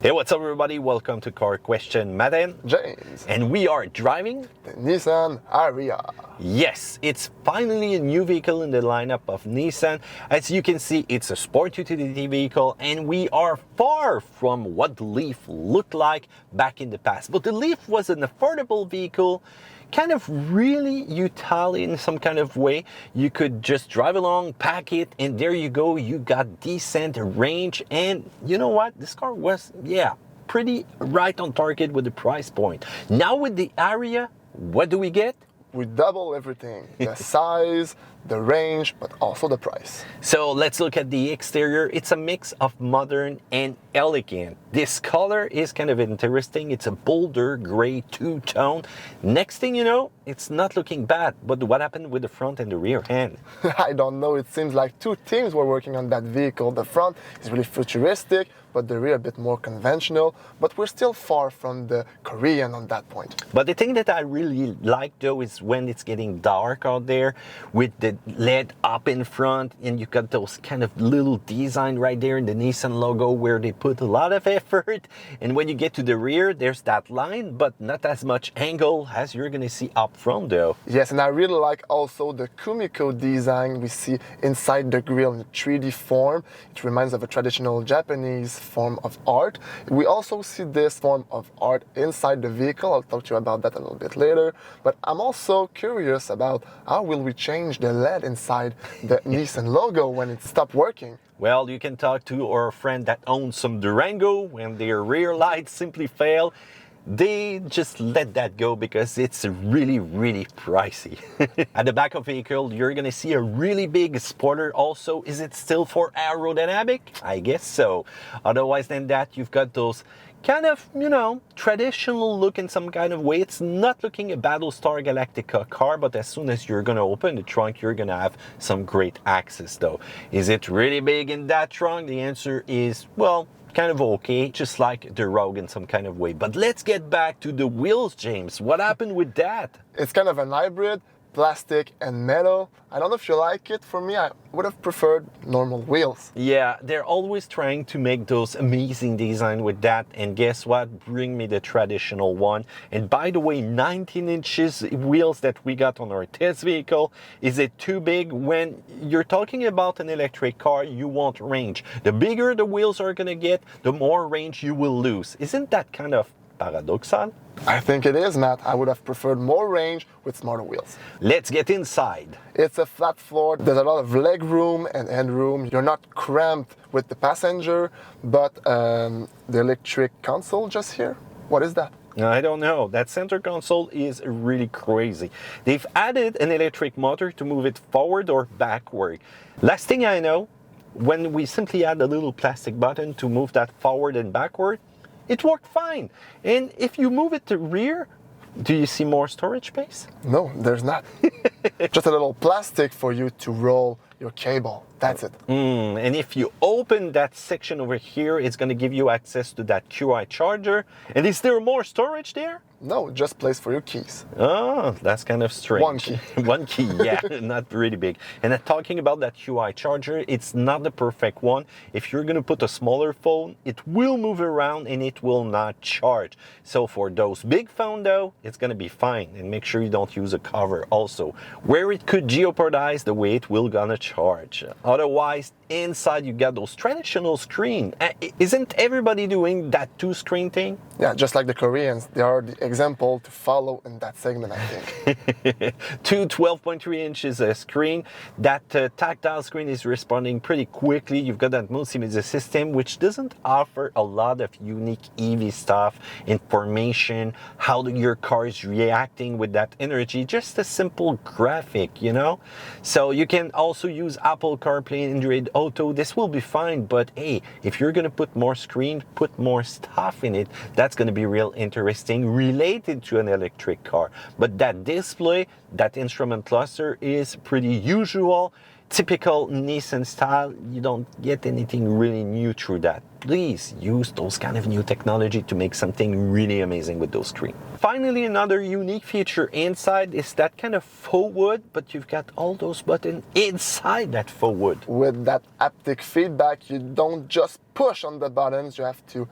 Hey, what's up everybody? Welcome to Car Question. Matin, James, and we are driving the Nissan Ariya. Yes, it's finally a new vehicle in the lineup of Nissan. As you can see, it's a sport utility vehicle and we are far from what the LEAF looked like back in the past. But the LEAF was an affordable vehicle, kind of really utility in some kind of way. You could just drive along, pack it, and there you go. You got decent range. And you know what? This car was, pretty right on target with the price point. Now with the Ariya, what do we get? We double everything, the size, the range, but also the price. So let's look at the exterior. It's a mix of modern and elegant. This color is kind of interesting. It's a bolder gray two-tone. Next thing you know, it's not looking bad. But what happened with the front and the rear end? I don't know. It seems like two teams were working on that vehicle. The front is really futuristic, but the rear a bit more conventional. But we're still far from the Korean on that point. But the thing that I really like though is when it's getting dark out there with the LED up in front and you got those kind of little design right there in the Nissan logo where they put a lot of effort. And when you get to the rear, there's that line, but not as much angle as you're gonna see up front though. Yes, and I really like also the Kumiko design we see inside the grille in a 3D form. It reminds of a traditional Japanese form of art. We also see this form of art inside the vehicle. I'll talk to you about that a little bit later. But I'm also curious about how will we change the LED inside the Nissan logo when it stopped working. Well, you can talk to our friend that owns some Durango. When their rear lights simply fail, they just let that go because it's really, really pricey. At the back of the vehicle, you're gonna see a really big spoiler also. Is it still for aerodynamic? I guess so. Otherwise than that, you've got those kind of, traditional look in some kind of way. It's not looking a Battlestar Galactica car, but as soon as you're gonna open the trunk, you're gonna have some great access though. Is it really big in that trunk? The answer is, well, kind of okay, just like the Rogue in some kind of way. But let's get back to the wheels, James. What happened with that? It's kind of an hybrid, plastic and metal. I don't know if you like it. For me, I would have preferred normal wheels. Yeah, they're always trying to make those amazing design with that. And guess what? Bring me the traditional one. And by the way, 19 inches wheels that we got on our test vehicle. Is it too big? When you're talking about an electric car, you want range. The bigger the wheels are gonna get, the more range you will lose. Isn't that kind of paradoxal? I think it is, Matt. I would have preferred more range with smarter wheels. Let's get inside. It's a flat floor. There's a lot of leg room and headroom. You're not cramped with the passenger, but the electric console just here, what is that? I don't know. That center console is really crazy. They've added an electric motor to move it forward or backward. Last thing I know, when we simply add a little plastic button to move that forward and backward, it worked fine. And if you move it to rear, do you see more storage space? No, there's not. Just a little plastic for you to roll your cable. That's it. And if you open that section over here, it's going to give you access to that QI charger. And is there more storage there? No, just place for your keys. Oh, that's kind of strange. One key. One key, yeah, not really big. And talking about that QI charger, it's not the perfect one. If you're going to put a smaller phone, it will move around and it will not charge. So for those big phones though, it's going to be fine. And make sure you don't use a cover also, where it could jeopardize the way it will gonna charge. Otherwise, inside you got those traditional screen. Isn't everybody doing that two-screen thing? Yeah, just like the Koreans. They are the example to follow in that segment, I think. Two 12.3 inches screen. That tactile screen is responding pretty quickly. You've got that multimedia system, which doesn't offer a lot of unique EV stuff, information, how your car is reacting with that energy. Just a simple graphic, So you can also use Apple CarPlay, Android Auto. This will be fine, but hey, if you're gonna put more screen, put more stuff in it, that's gonna be real interesting related to an electric car. But that display, that instrument cluster is pretty usual. Typical Nissan style, you don't get anything really new through that. Please use those kind of new technology to make something really amazing with those screens. Finally, another unique feature inside is that kind of faux wood, but you've got all those buttons inside that faux wood. With that haptic feedback, you don't just push on the buttons, you have to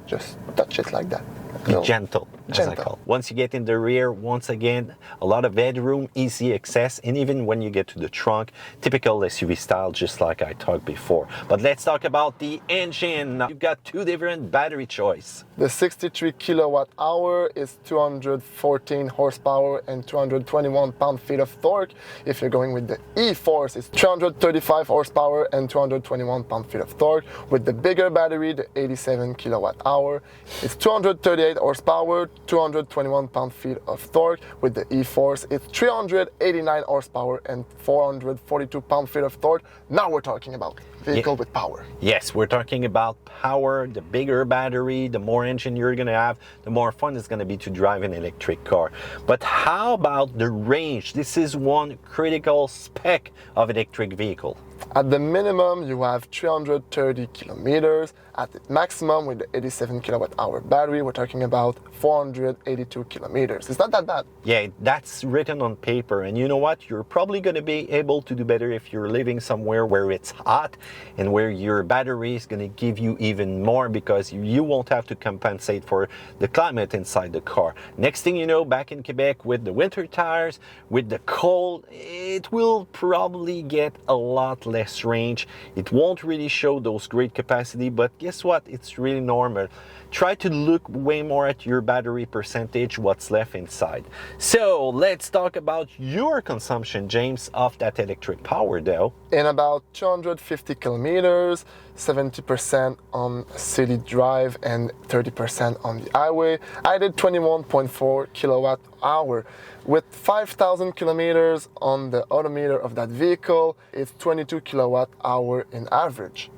just touch it like that. Be gentle, as I call it. Once you get in the rear, once again, a lot of headroom, easy access, and even when you get to the trunk, typical SUV style, just like I talked before. But let's talk about the engine. You've got two different battery choice. The 63 kilowatt hour is 214 horsepower and 221 pound-feet of torque. If you're going with the E-Force, it's 335 horsepower and 221 pound-feet of torque. With the bigger battery, the 87 kilowatt hour, it's 238 horsepower, 221 pound-feet of torque. With the E-Force, it's 389 horsepower and 442 pound-feet of torque. Now we're talking about vehicle with power. Yes, we're talking about power. The bigger battery, the more engine you're going to have, the more fun it's going to be to drive an electric car. But how about the range? This is one critical spec of electric vehicle. At the minimum, you have 330 kilometers. At the maximum, with the 87 kilowatt hour battery, we're talking about 482 kilometers. It's not that bad. Yeah, that's written on paper. And you know what? You're probably going to be able to do better if you're living somewhere where it's hot and where your battery is going to give you even more, because you won't have to compensate for the climate inside the car. Next thing you know, back in Quebec with the winter tires, with the cold, it will probably get a lot less range. It won't really show those great capacity, but guess what? It's really normal. Try to look way more at your battery percentage, what's left inside. So let's talk about your consumption, James, of that electric power though. In about 250 kilometers, 70% on city drive and 30% on the highway, I did 21.4 kilowatt hour. With 5,000 kilometers on the odometer of that vehicle, it's 22 kilowatt hour in average.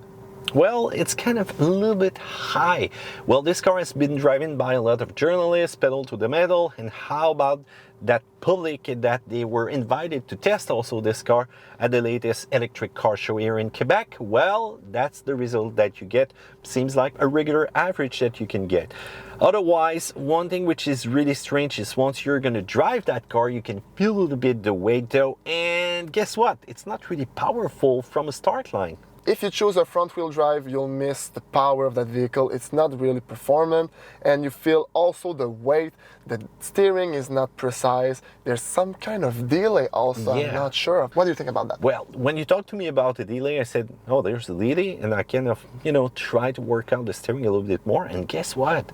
Well, it's kind of a little bit high. Well, this car has been driven by a lot of journalists, pedal to the metal, and how about that public that they were invited to test also this car at the latest electric car show here in Quebec? Well, that's the result that you get. Seems like a regular average that you can get. Otherwise, one thing which is really strange is once you're going to drive that car, you can feel a little bit the weight though, and guess what? It's not really powerful from a start line. If you choose a front-wheel drive, you'll miss the power of that vehicle. It's not really performant, and you feel also the weight. The steering is not precise. There's some kind of delay also. Yeah. I'm not sure. What do you think about that? Well, when you talked to me about the delay, I said, oh, there's a delay, and I kind of, try to work out the steering a little bit more, and guess what?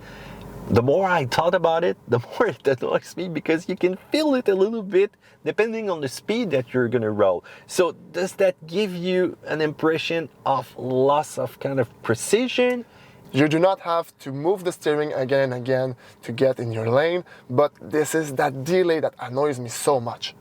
The more I thought about it, the more it annoys me, because you can feel it a little bit depending on the speed that you're going to roll. So does that give you an impression of loss of kind of precision? You do not have to move the steering again and again to get in your lane, but this is that delay that annoys me so much.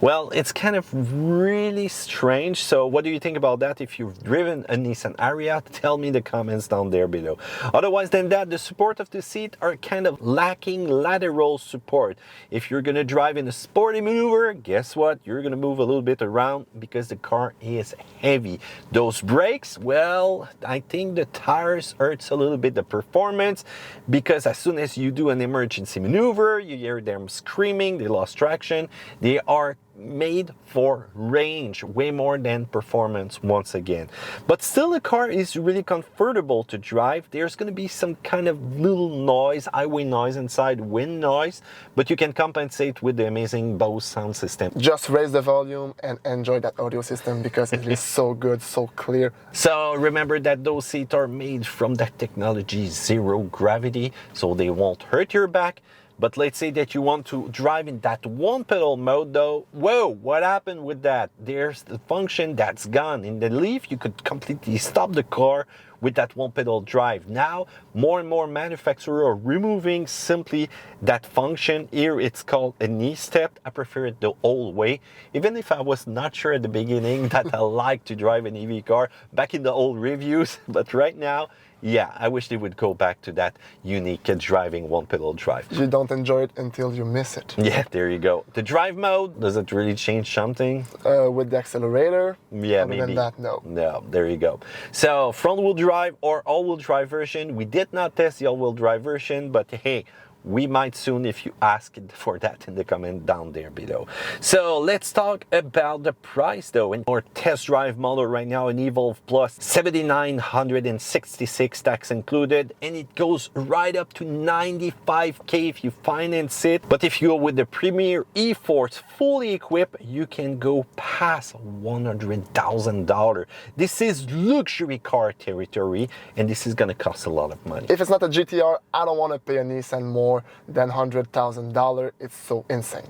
Well, it's kind of really strange. So what do you think about that? If you've driven a Nissan Ariya, tell me in the comments down there below. Otherwise than that, the support of the seat are kind of lacking lateral support. If you're going to drive in a sporty maneuver, guess what? You're going to move a little bit around because the car is heavy. Those brakes, well, I think the tires hurts a little bit the performance, because as soon as you do an emergency maneuver, you hear them screaming, they lost traction. They are made for range way more than performance once again. But still, the car is really comfortable to drive. There's going to be some kind of little noise, highway noise inside, wind noise, but you can compensate with the amazing Bose sound system. Just raise the volume and enjoy that audio system, because it is so good, so clear. So remember that those seats are made from that technology, zero gravity, so they won't hurt your back. But let's say that you want to drive in that one pedal mode though. Whoa, what happened with that? There's the function that's gone. In the LEAF, you could completely stop the car with that one pedal drive. Now, more and more manufacturers are removing simply that function. Here it's called a knee step. I prefer it the old way, even if I was not sure at the beginning that I like to drive an EV car back in the old reviews. But right now, yeah, I wish they would go back to that unique driving one pedal drive. You don't enjoy it until you miss it. Yeah, there you go. The drive mode, does it really change something? With the accelerator? Yeah, other maybe. than that, no. No, there you go. So front wheel drive or all wheel drive version. We did not test the all wheel drive version, but hey, We might soon if you ask for that in the comment down there below. So let's talk about the price though. In our test drive model right now, an Evolve Plus, $7,966 tax included, and it goes right up to $95K if you finance it. But if you go with the Premier E-Force fully equipped, you can go past $100,000. This is luxury car territory, and this is gonna cost a lot of money. If it's not a GTR, I don't want to pay a Nissan more than $100,000. It's so insane.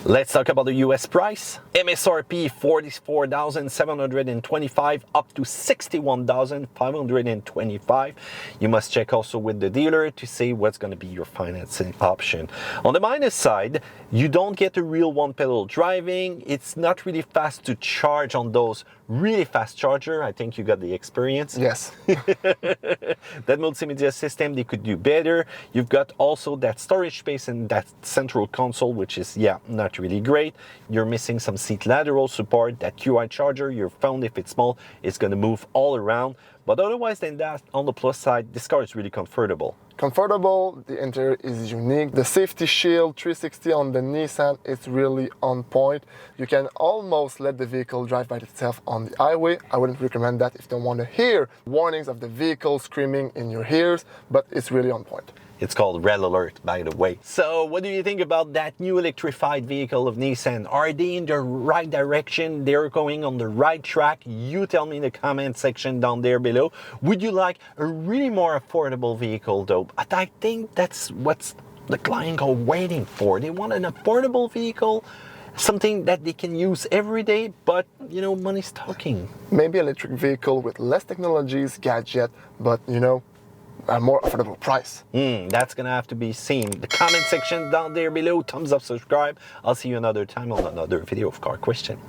Let's talk about the US price. MSRP $44,725 up to $61,525. You must check also with the dealer to see what's going to be your financing option. On the minus side, you don't get a real one-pedal driving. It's not really fast to charge on those really fast charger. I think you got the experience. Yes. That multimedia system, they could do better. You've got also that storage space and that central console, which is, yeah, not really great. You're missing some seat lateral support. That QI charger, your phone, if it's small, is going to move all around. But otherwise than that, on the plus side, this car is really comfortable. Comfortable, the interior is unique. The safety shield 360 on the Nissan is really on point. You can almost let the vehicle drive by itself on the highway. I wouldn't recommend that if you don't want to hear warnings of the vehicle screaming in your ears, but it's really on point. It's called Red Alert, by the way. So what do you think about that new electrified vehicle of Nissan? Are they in the right direction? They're going on the right track? You tell me in the comment section down there below. Would you like a really more affordable vehicle though? But I think that's what's the client are waiting for. They want an affordable vehicle, something that they can use every day, but you know, money's talking. Maybe electric vehicle with less technologies, gadget, but you know, a more affordable price. That's gonna have to be seen. The comment section down there below, thumbs up, subscribe. I'll see you another time on another video of Car Question.